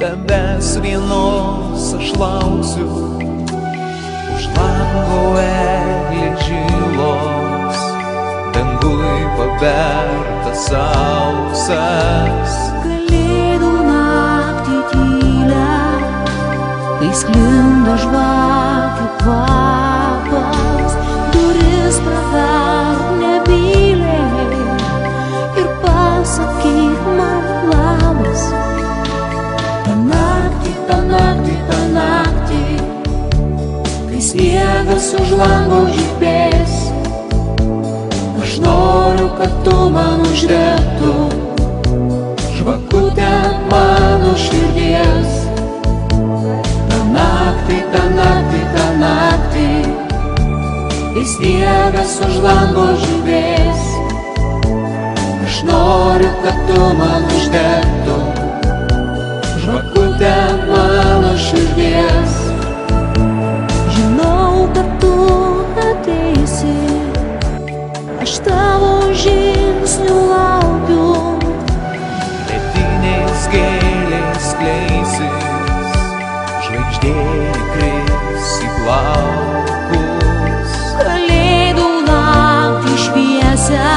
tavęs vienos aš lauksiu. Už lango eglės žilos, dangui pabertas auksas. Kalėdų naktį tylią, kai sklinda žvakių kvapas, duris praverk nebyliai ir pasakyk man labas. Ta naktį, ta naktį, ta naktį, kai sniegas už lango žibės, aš noriu, kad tu man uždegtų žvakutę mano širdies. Ta naktį, ta naktį, ta naktį, kai sniegas už lango žibės, aš noriu, kad tu man uždegtų žvakutę mano širdies. Žinau, kad tu ateisi, aš tavo žingsnių laukiu. Ledinės gėlės kleisis, žvaigždė įkris į plaukus. Kalėdų naktį šviesią,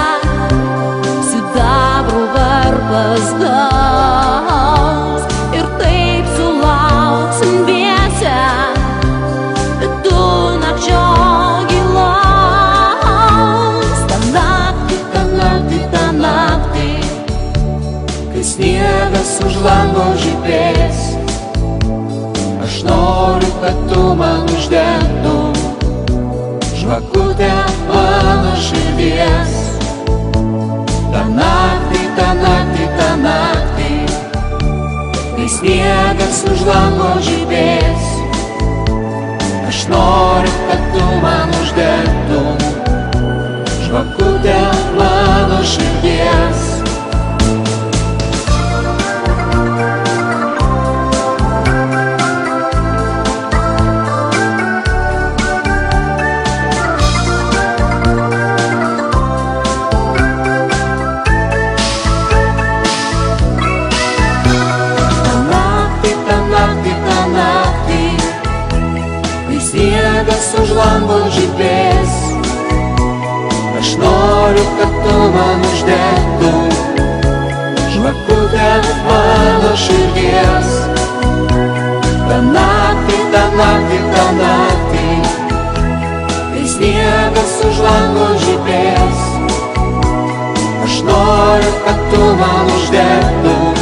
sidabro varpas gaus, ir taip sulauksim dviese vidurnakčio gilaus. Ta naktį, ta naktį, ta naktį, kai sniegas už lango žibės, aš noriu, kad tu man uždegtum žvakutę mano širdies. Ta naktį, ta naktį, ta naktį, kai sniegas už lango žibės, aš noriu, kad tu man uždegtum žvakutę mano širdies. Sniegas už lango žibės, aš noriu, kad tu man uždegtum žvakutę mano širdies. Ta naktį, ta naktį, ta naktį, kai sniegas už lango žibės, aš noriu, kad tu man uždegtum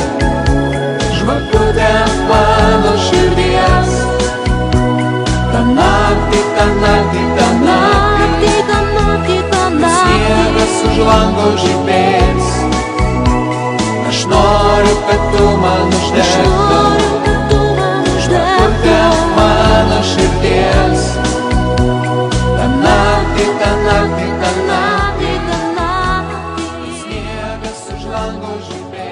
žvakutę mano širdies. Ta naktį, ta naktį, ta naktį, ta naktį, ta naktį, sniegas už lango žibės, aš noriu, kad tu man uždegtum žvakutę mano širdies. Ta naktį, ta naktį, ta naktį, ta naktį, sniegas už lango žibės.